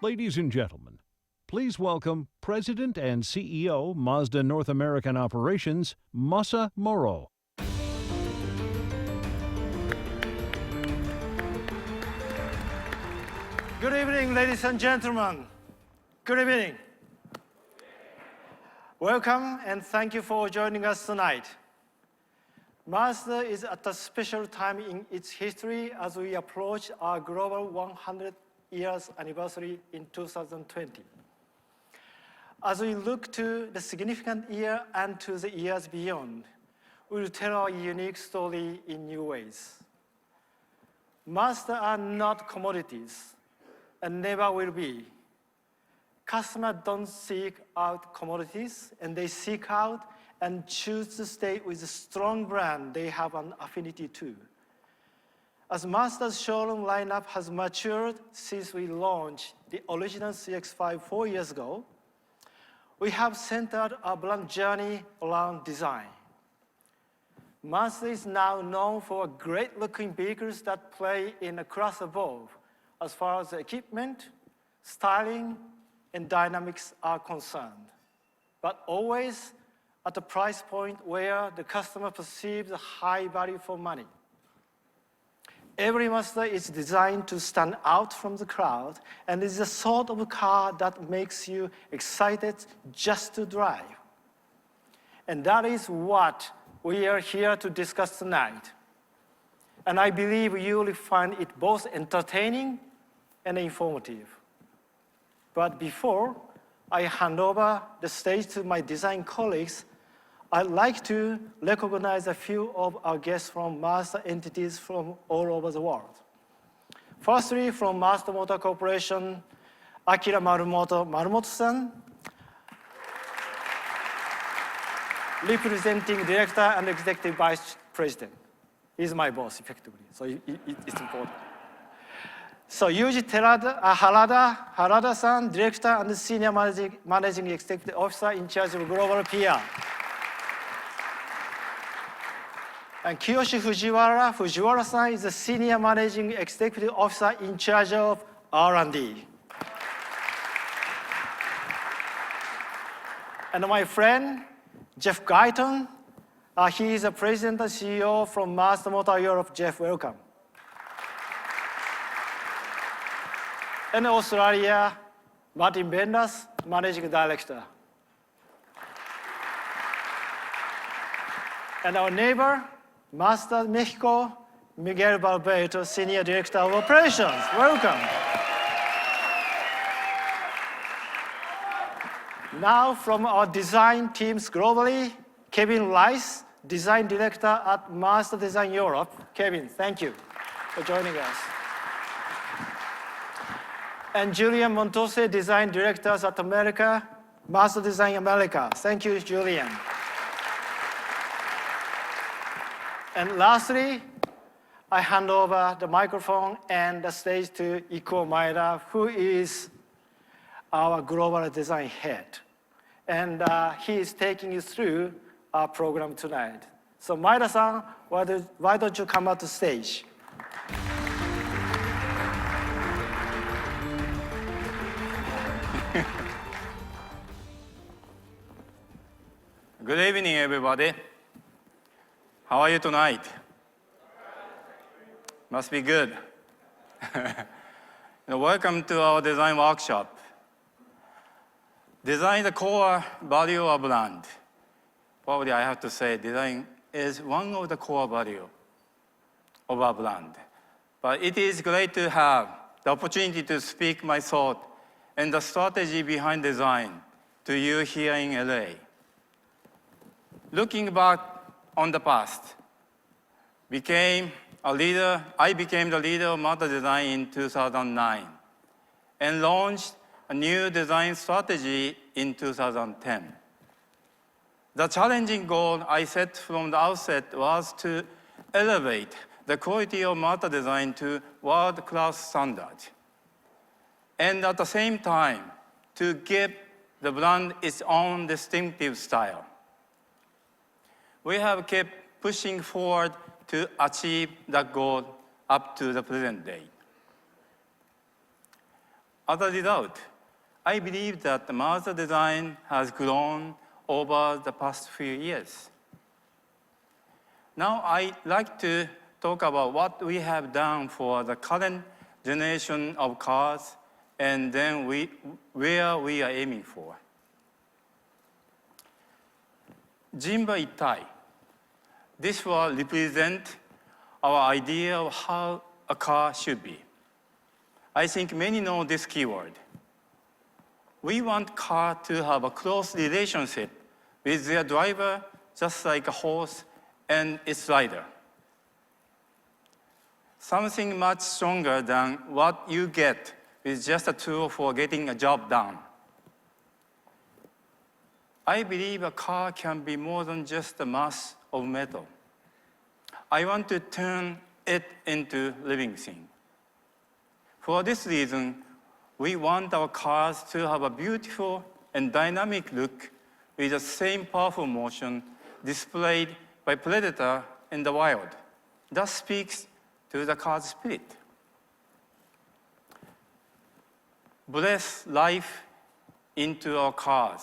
Ladies and gentlemen, please welcome President and CEO Mazda North American Operations, Masa Moro. Good evening, ladies and gentlemen. Good evening. Welcome and thank you for joining us tonight. Mazda is at a special time in its history as we approach our global 100 years anniversary in 2020. As we look to the significant year and to the years beyond, we will tell our unique story in new ways. Mazda are not commodities and never will be. Customers don't seek out commodities, and they seek out and choose to stay with a strong brand they have an affinity to. As Mazda's showroom lineup has matured since we launched the original CX-5 4 years ago, we have centered our brand journey around design. Mazda is now known for great-looking vehicles that play in a class above as far as equipment, styling, and dynamics are concerned, but always at a price point where the customer perceives a high value for money. Every Mazda is designed to stand out from the crowd and is the sort of car that makes you excited just to drive. And that is what we are here to discuss tonight. And I believe you will find it both entertaining and informative. But before I hand over the stage to my design colleagues, I'd like to recognize a few of our guests from Mazda entities from all over the world. Firstly, from Mazda Motor Corporation, Akira Marumoto-san, representing Director and Executive Vice President. He's my boss, effectively, so it's important. So Yuji Harada-san, Director and Senior Managing Executive Officer in charge of Global PR. And Kiyoshi Fujiwara-san is the Senior Managing Executive Officer in charge of R&D. And my friend, Jeff Guyton, he is the President and CEO from Mazda Motor Europe. Jeff, welcome. And Australia, Martin Benders, Managing Director. And our neighbor, Mazda Mexico, Miguel Barbeito, Senior Director of Operations. Welcome. Now from our design teams globally, Kevin Rice, Design Director at Mazda Design Europe. Kevin, thank you for joining us. And Julian Montose, Design Director at America, Mazda Design America. Thank you, Julian. And lastly, I hand over the microphone and the stage to Ikuo Maeda, who is our global design head. And he is taking you through our program tonight. So Maeda-san, why don't you come out to stage? Good evening, everybody. How are you tonight? Must be good. Welcome to our design workshop. Design is the core value of a brand. Probably I have to say design is one of the core values of our brand. But it is great to have the opportunity to speak my thought and the strategy behind design to you here in LA. Looking back on the past, I became the leader of Mazda Design in 2009 and launched a new design strategy in 2010. The challenging goal I set from the outset was to elevate the quality of Mazda Design to world-class standards, and at the same time, to give the brand its own distinctive style. We have kept pushing forward to achieve that goal up to the present day. As a result, I believe that the Mazda design has grown over the past few years. Now I'd like to talk about what we have done for the current generation of cars and then where we are aiming for. 人馬一体. This will represent our idea of how a car should be. I think many know this keyword. We want car to have a close relationship with their driver, just like a horse and its rider. Something much stronger than what you get with just a tool for getting a job done. I believe a car can be more than just a mass of metal. I want to turn it into living thing. For this reason, we want our cars to have a beautiful and dynamic look with the same powerful motion displayed by Predator in the wild. That speaks to the car's spirit. Breathe life into our cars.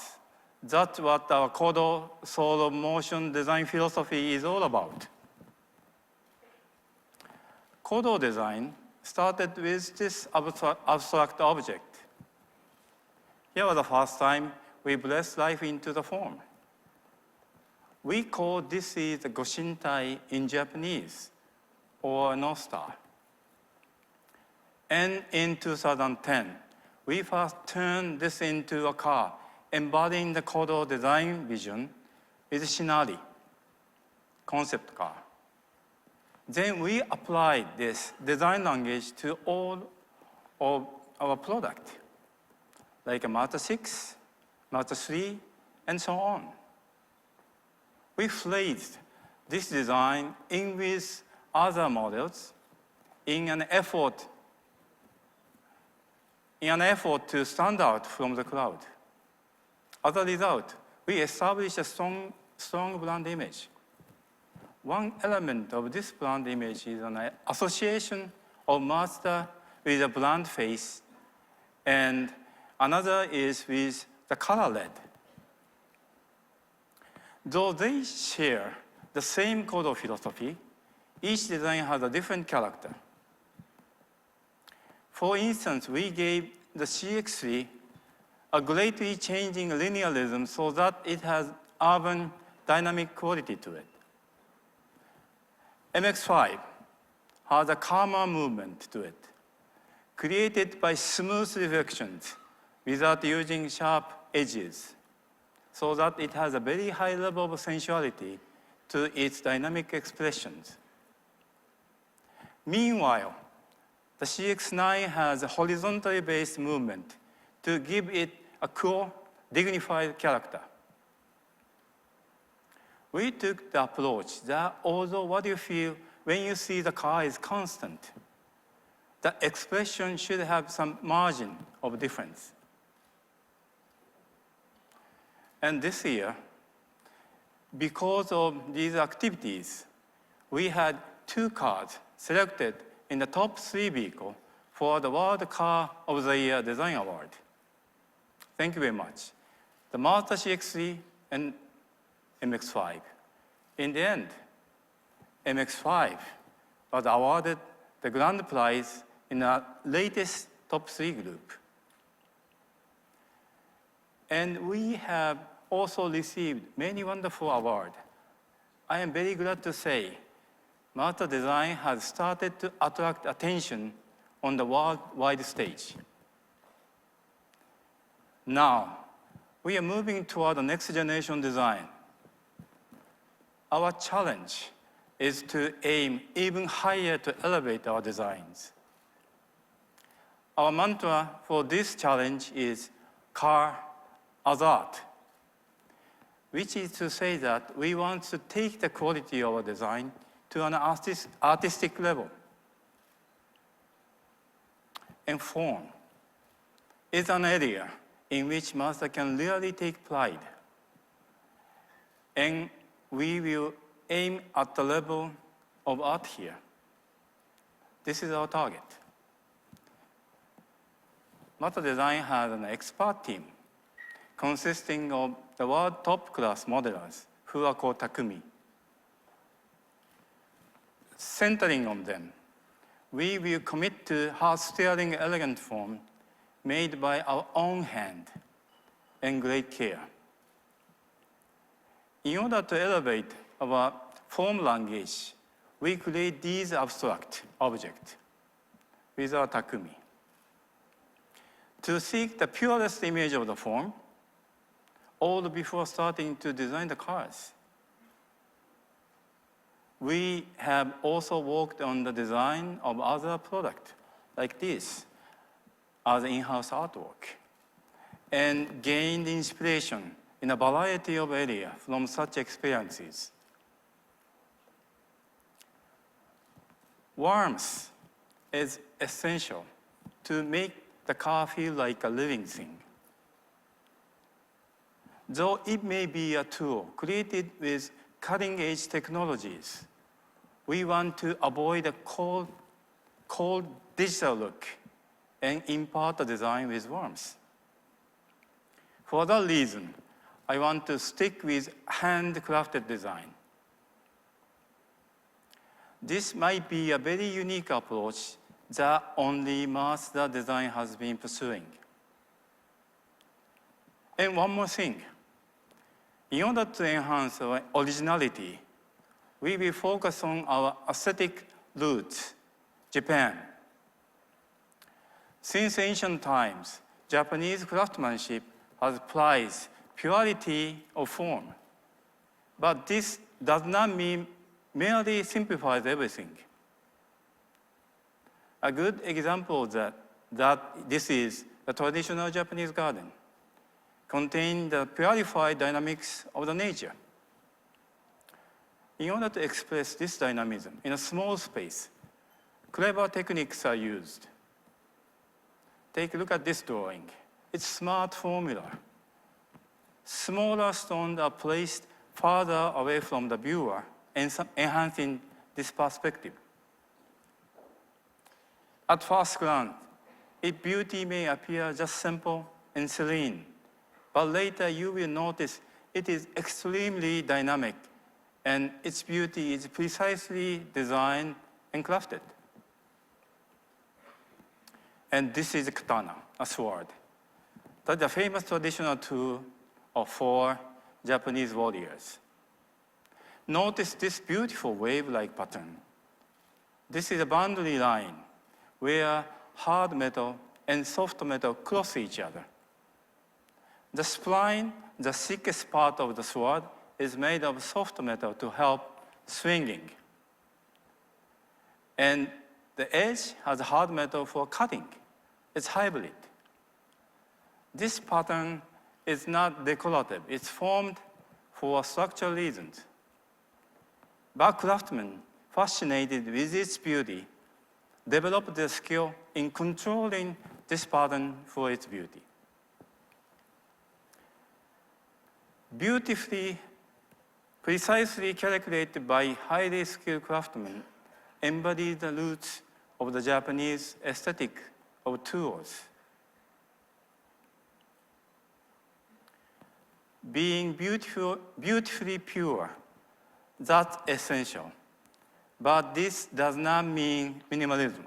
That's what our Kodo soul of motion design philosophy is all about. Kodo design started with this abstract object. Here was the first time we breathed life into the form. We call this is the Goshintai in Japanese, or North Star. And in 2010, we first turned this into a car, embodying the Kodo design vision with Shinari, concept car. Then we applied this design language to all of our product, like a Mazda 6, Mazda 3, and so on. We phrased this design in with other models in an effort to stand out from the crowd. As a result, we established a strong brand image. One element of this brand image is an association of Mazda with a brand face, and another is with the color red. Though they share the same Kodo philosophy, each design has a different character. For instance, we gave the CX-3 a greatly changing linearism so that it has urban dynamic quality to it. MX-5 has a calmer movement to it, created by smooth reflections without using sharp edges, so that it has a very high level of sensuality to its dynamic expressions. Meanwhile, the CX-9 has a horizontally based movement to give it a cool, dignified character. We took the approach that although what you feel when you see the car is constant, the expression should have some margin of difference. And this year, because of these activities, we had 2 cars selected in the top 3 vehicles for the World Car of the Year Design Award. Thank you very much. The Mazda CX-3 and MX-5. In the end, MX-5 was awarded the grand prize in the latest top 3 group. And we have also received many wonderful awards. I am very glad to say Mazda design has started to attract attention on the worldwide stage. Now, we are moving toward the next generation design. Our challenge is to aim even higher to elevate our designs. Our mantra for this challenge is car as art, which is to say that we want to take the quality of our design to an artistic level. And form is an area in which Mazda can really take pride. And we will aim at the level of art here. This is our target. Mazda Design had an expert team consisting of the world top-class modelers who are called Takumi. Centering on them, we will commit to hard-steering elegant form made by our own hand and great care. In order to elevate our form language, we create these abstract objects with our Takumi. To seek the purest image of the form, all before starting to design the cars. We have also worked on the design of other products like this as in-house artwork and gained inspiration in a variety of areas from such experiences. Warmth is essential to make the car feel like a living thing. Though it may be a tool created with cutting-edge technologies, we want to avoid a cold digital look and impart the design with warmth. For that reason, I want to stick with handcrafted design. This might be a very unique approach that only Mazda Design has been pursuing. And one more thing. In order to enhance our originality, we will focus on our aesthetic roots, Japan. Since ancient times, Japanese craftsmanship has prized purity of form. But this does not mean merely simplifies everything. A good example of that this is the traditional Japanese garden, containing the purified dynamics of the nature. In order to express this dynamism in a small space, clever techniques are used. Take a look at this drawing. It's smart formula. Smaller stones are placed farther away from the viewer, enhancing this perspective. At first glance, its beauty may appear just simple and serene, but later you will notice it is extremely dynamic, and its beauty is precisely designed and crafted. And this is a katana, a sword. That's a famous traditional tool for Japanese warriors. Notice this beautiful wave-like pattern. This is a boundary line where hard metal and soft metal cross each other. The spline, the thickest part of the sword, is made of soft metal to help swinging. And the edge has hard metal for cutting. It's hybrid. This pattern is not decorative. It's formed for structural reasons. But craftsmen, fascinated with its beauty, developed their skill in controlling this pattern for its beauty. Beautifully, precisely calculated by highly skilled craftsmen, embody the roots of the Japanese aesthetic of tools. Being beautifully pure, that's essential. But this does not mean minimalism.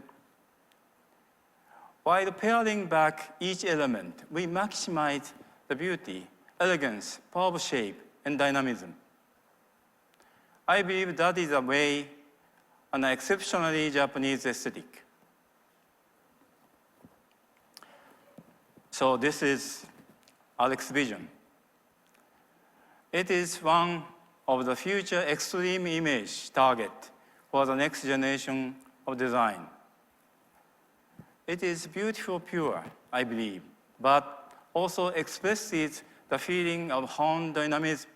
While paring back each element, we maximize the beauty, elegance, power of shape, and dynamism. I believe that is a way, an exceptionally Japanese aesthetic. So this is Alex's vision. It is one of the future extreme image target for the next generation of design. It is beautiful, pure, I believe, but also expresses the feeling of honed dynamism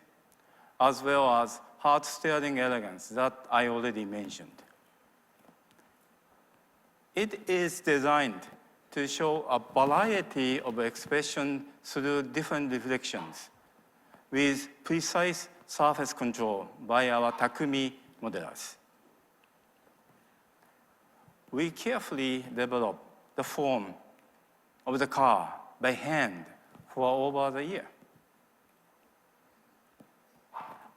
as well as heart-stirring elegance that I already mentioned. It is designed to show a variety of expression through different reflections with precise surface control by our Takumi modelers. We carefully develop the form of the car by hand for over the year.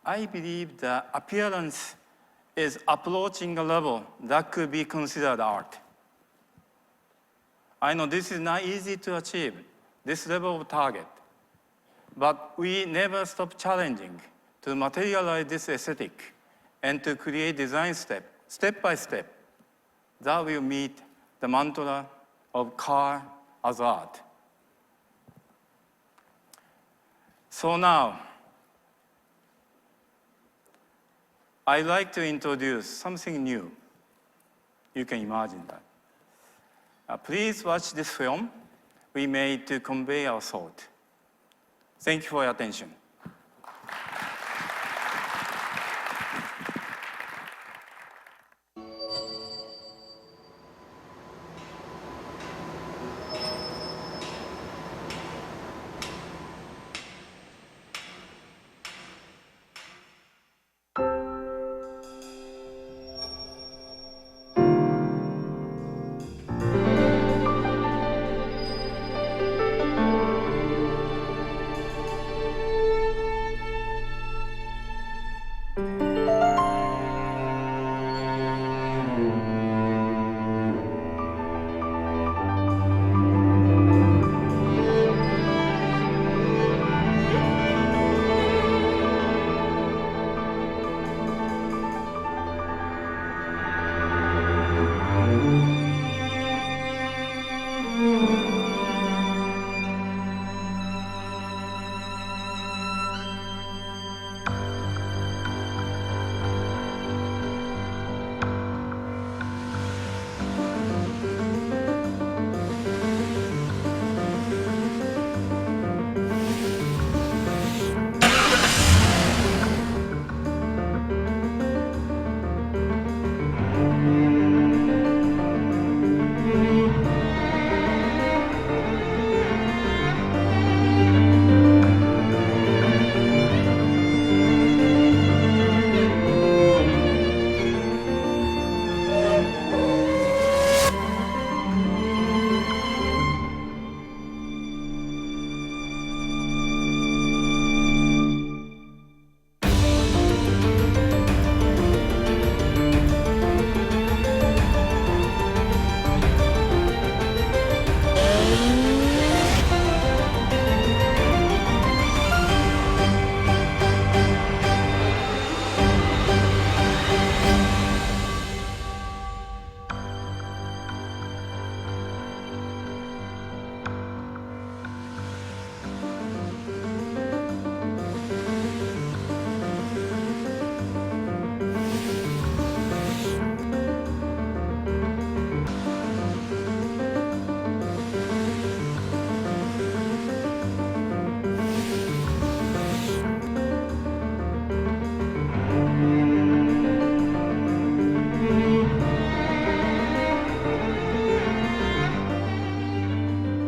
I believe the appearance is approaching a level that could be considered art. I know this is not easy to achieve, this level of target, but we never stop challenging to materialize this aesthetic and to create design step by step, that will meet the mantra of car as art. So now, I'd like to introduce something new. You can imagine that. Please watch this film we made to convey our thought. Thank you for your attention.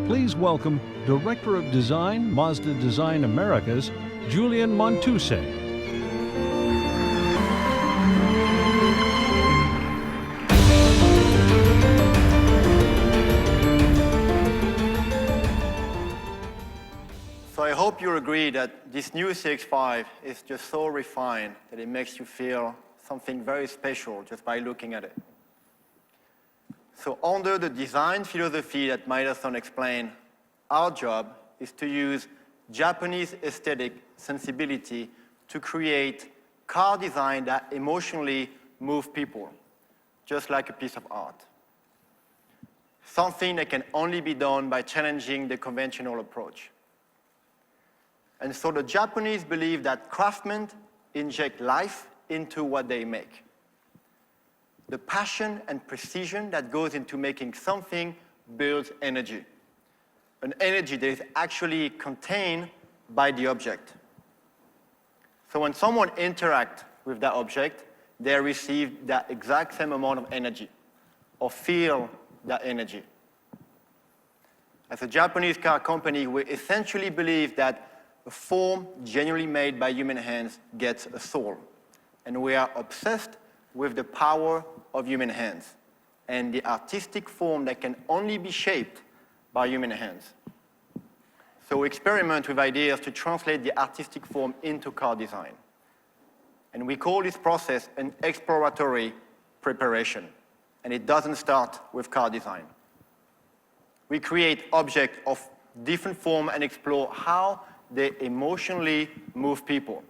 Please welcome Director of Design, Mazda Design Americas, Julian Montuse. So I hope you agree that this new CX-5 is just so refined that it makes you feel something very special just by looking at it. So under the design philosophy that Maeda-san explained, our job is to use Japanese aesthetic sensibility to create car design that emotionally move people, just like a piece of art. Something that can only be done by challenging the conventional approach. And so the Japanese believe that craftsmen inject life into what they make. The passion and precision that goes into making something builds energy. An energy that is actually contained by the object. So when someone interacts with that object, they receive that exact same amount of energy, or feel that energy. As a Japanese car company, we essentially believe that a form genuinely made by human hands gets a soul. And we are obsessed with the power of human hands and the artistic form that can only be shaped by human hands. So we experiment with ideas to translate the artistic form into car design. And we call this process an exploratory preparation. And it doesn't start with car design. We create objects of different form and explore how they emotionally move people.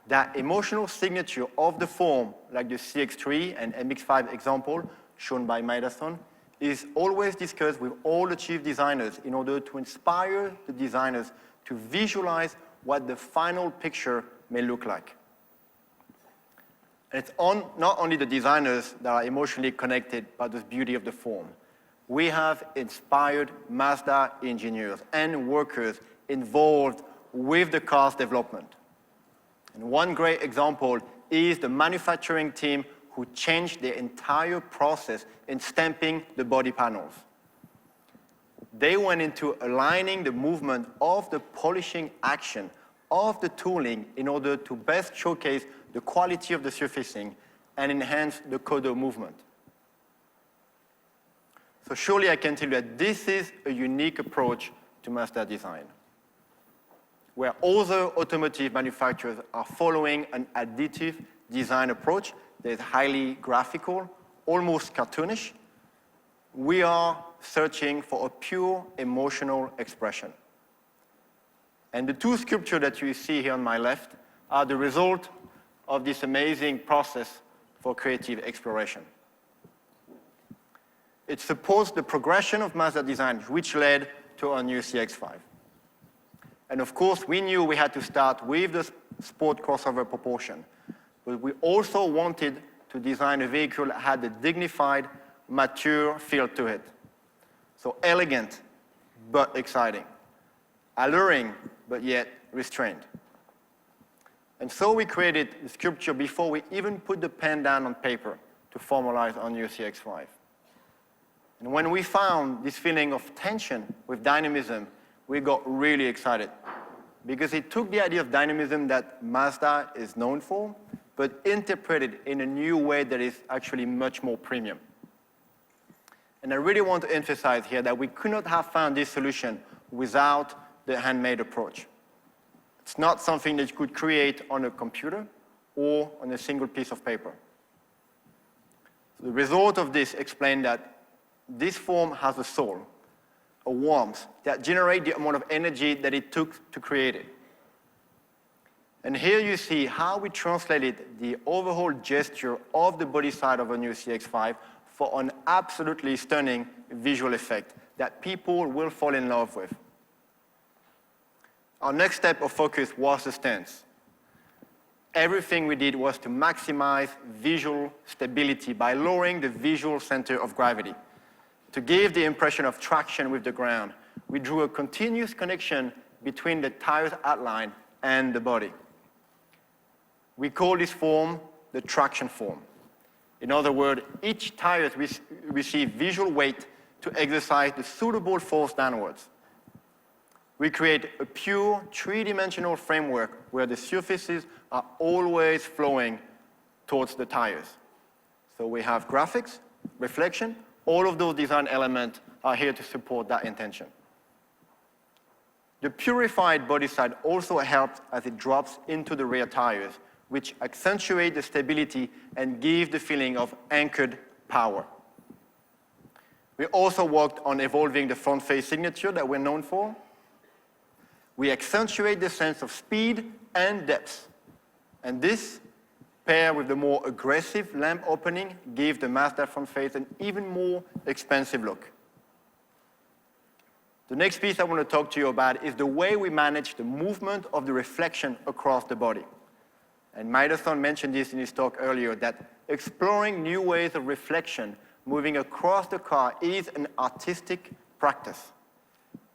That emotional signature of the form, like the CX-3 and MX-5 example shown by Mazda, is always discussed with all the chief designers in order to inspire the designers to visualize what the final picture may look like. And it's not only the designers that are emotionally connected by the beauty of the form. We have inspired Mazda engineers and workers involved with the car's development. And one great example is the manufacturing team who changed the entire process in stamping the body panels. They went into aligning the movement of the polishing action of the tooling in order to best showcase the quality of the surfacing and enhance the coder movement. So surely I can tell you that this is a unique approach to Mazda design, where other automotive manufacturers are following an additive design approach that is highly graphical, almost cartoonish. We are searching for a pure emotional expression. And the two sculptures that you see here on my left are the result of this amazing process for creative exploration. It supports the progression of Mazda design, which led to our new CX-5. And of course, we knew we had to start with the sport crossover proportion, but we also wanted to design a vehicle that had a dignified, mature feel to it. So elegant, but exciting. Alluring, but yet restrained. And so we created the sculpture before we even put the pen down on paper to formalize our new CX-5. And when we found this feeling of tension with dynamism, we got really excited because it took the idea of dynamism that Mazda is known for, but interpreted in a new way that is actually much more premium. And I really want to emphasize here that we could not have found this solution without the handmade approach. It's not something that you could create on a computer or on a single piece of paper. So the result of this explained that this form has a soul, a warmth that generates the amount of energy that it took to create it. And here you see how we translated the overall gesture of the body side of a new CX-5 for an absolutely stunning visual effect that people will fall in love with. Our next step of focus was the stance. Everything we did was to maximize visual stability by lowering the visual center of gravity. To give the impression of traction with the ground, we drew a continuous connection between the tire's outline and the body. We call this form the traction form. In other words, each tire receives visual weight to exercise the suitable force downwards. We create a pure three-dimensional framework where the surfaces are always flowing towards the tires. So we have graphics, reflection, all of those design elements are here to support that intention. The purified body side also helps as it drops into the rear tires, which accentuate the stability and give the feeling of anchored power. We also worked on evolving the front face signature that we're known for. We accentuate the sense of speed and depth. And this, paired with the more aggressive lamp opening, gave the Mazda front face an even more expansive look. The next piece I want to talk to you about is the way we manage the movement of the reflection across the body. And Mazda mentioned this in his talk earlier, that exploring new ways of reflection moving across the car is an artistic practice.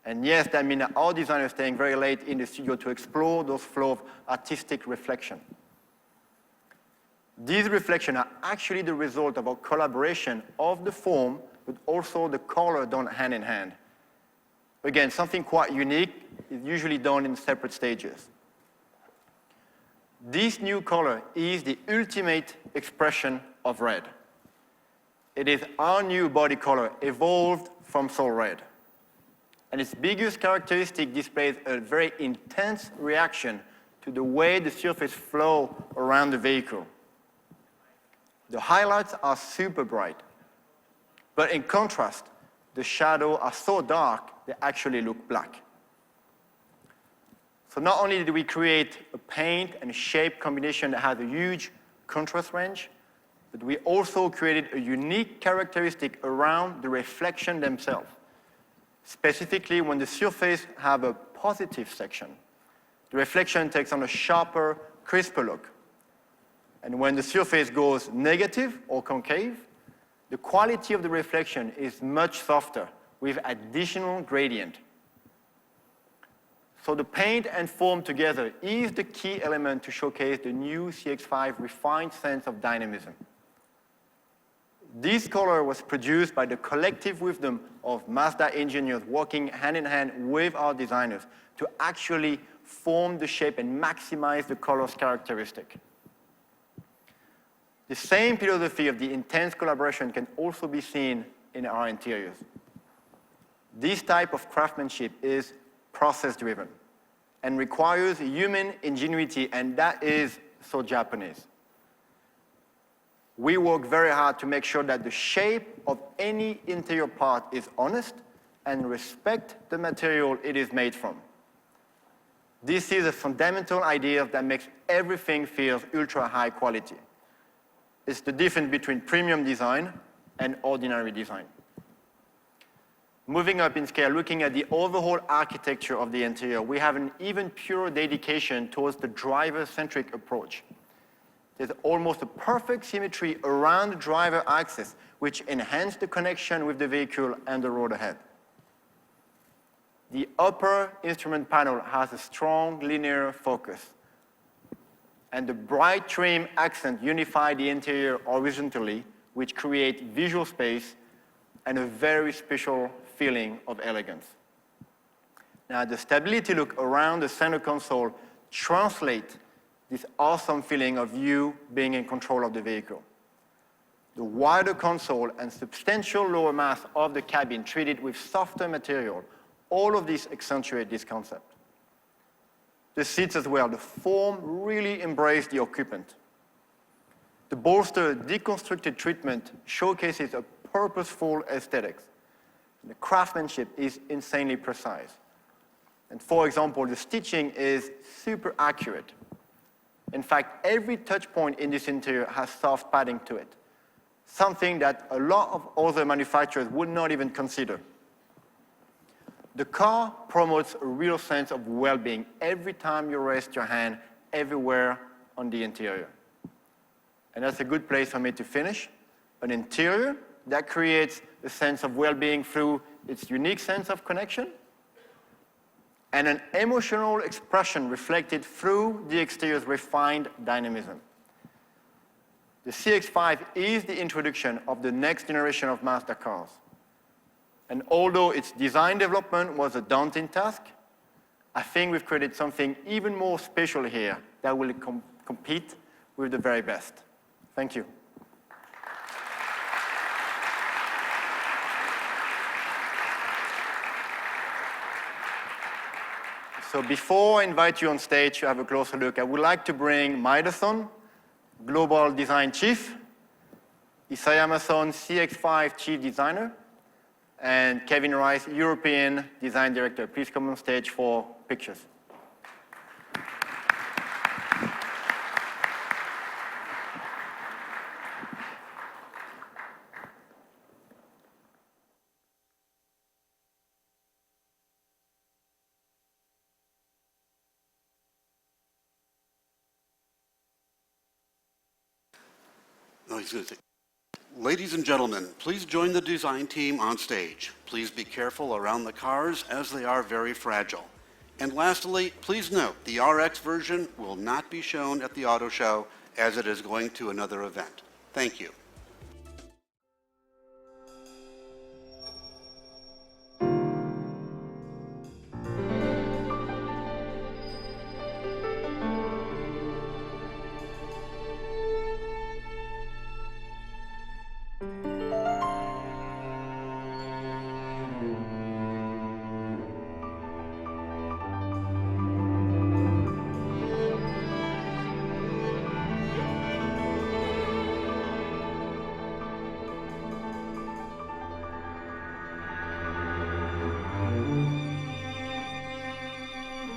And yes, that means that our designers are staying very late in the studio to explore those flow of artistic reflection. These reflections are actually the result of a collaboration of the form, but also the color done hand in hand. Again, something quite unique is usually done in separate stages. This new color is the ultimate expression of red. It is our new body color evolved from Soul Red. And its biggest characteristic displays a very intense reaction to the way the surface flows around the vehicle. The highlights are super bright, but in contrast, the shadows are so dark they actually look black. So not only did we create a paint and shape combination that has a huge contrast range, but we also created a unique characteristic around the reflection themselves. Specifically, when the surface have a positive section, the reflection takes on a sharper, crisper look. And when the surface goes negative or concave, the quality of the reflection is much softer with additional gradient. So the paint and foam together is the key element to showcase the new CX-5 refined sense of dynamism. This color was produced by the collective wisdom of Mazda engineers working hand in hand with our designers to actually form the shape and maximize the color's characteristic. The same philosophy of the intense collaboration can also be seen in our interiors. This type of craftsmanship is process-driven and requires human ingenuity, and that is so Japanese. We work very hard to make sure that the shape of any interior part is honest and respect the material it is made from. This is a fundamental idea that makes everything feel ultra high quality. It's the difference between premium design and ordinary design. Moving up in scale, looking at the overall architecture of the interior, we have an even purer dedication towards the driver-centric approach. There's almost a perfect symmetry around the driver axis, which enhances the connection with the vehicle and the road ahead. The upper instrument panel has a strong linear focus, and the bright trim accent unify the interior horizontally, which create visual space and a very special feeling of elegance. Now, the stability look around the center console translates this awesome feeling of you being in control of the vehicle. The wider console and substantial lower mass of the cabin treated with softer material, all of this accentuate this concept. The seats as well, the foam really embrace the occupant. The bolster deconstructed treatment showcases a purposeful aesthetics. The craftsmanship is insanely precise. And for example, the stitching is super accurate. In fact, every touch point in this interior has soft padding to it, something that a lot of other manufacturers would not even consider. The car promotes a real sense of well-being every time you rest your hand everywhere on the interior. And that's a good place for me to finish. An interior that creates a sense of well-being through its unique sense of connection, and an emotional expression reflected through the exterior's refined dynamism. The CX-5 is the introduction of the next generation of Mazda cars. And although its design development was a daunting task, I think we've created something even more special here that will compete with the very best. Thank you. So before I invite you on stage to have a closer look, I would like to bring Maeda-san, Global Design Chief, Isayama-san, CX-5 Chief Designer, and Kevin Rice, European Design Director. Please come on stage for pictures. No, he's going to say, ladies and gentlemen, please join the design team on stage. Please be careful around the cars as they are very fragile. And lastly, please note the RX version will not be shown at the auto show as it is going to another event. Thank you.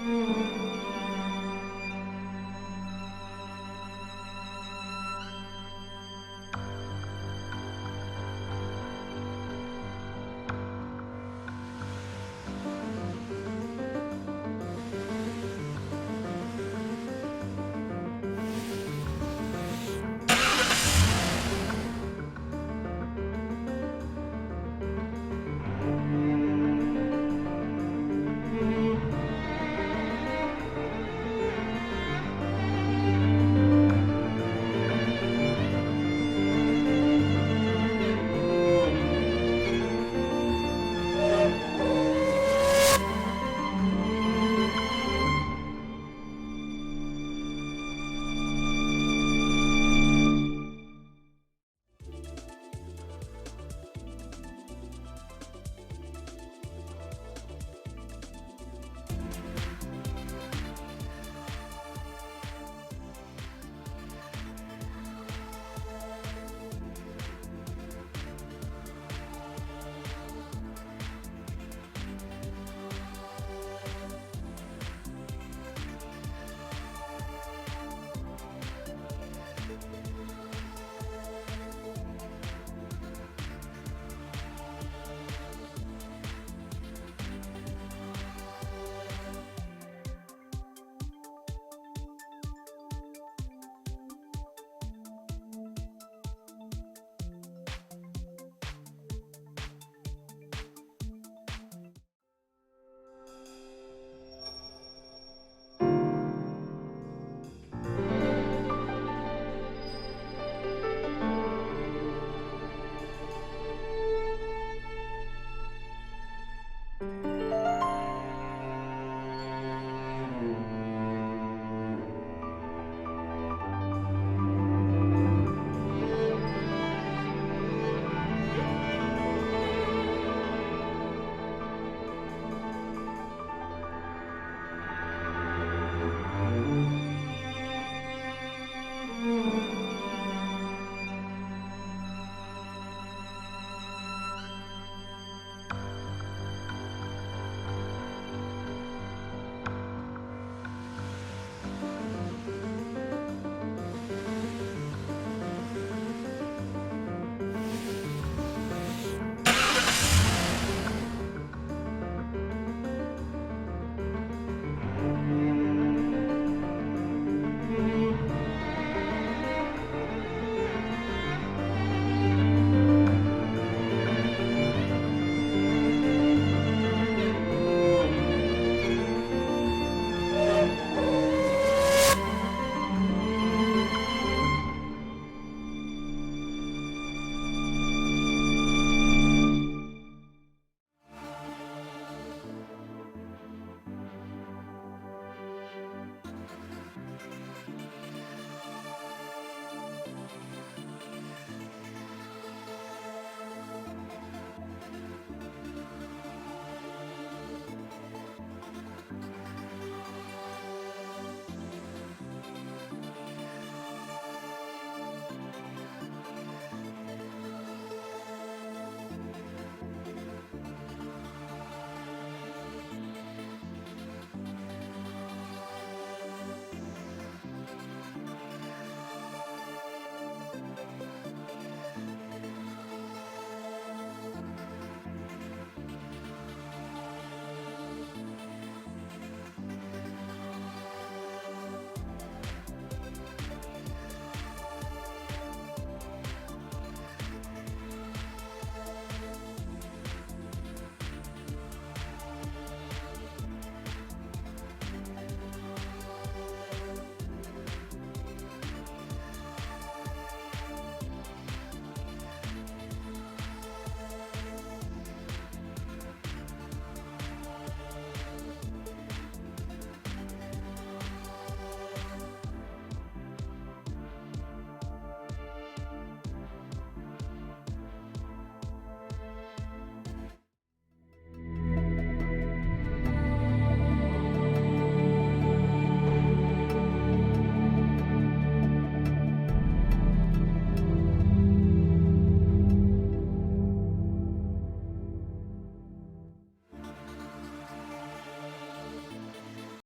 you.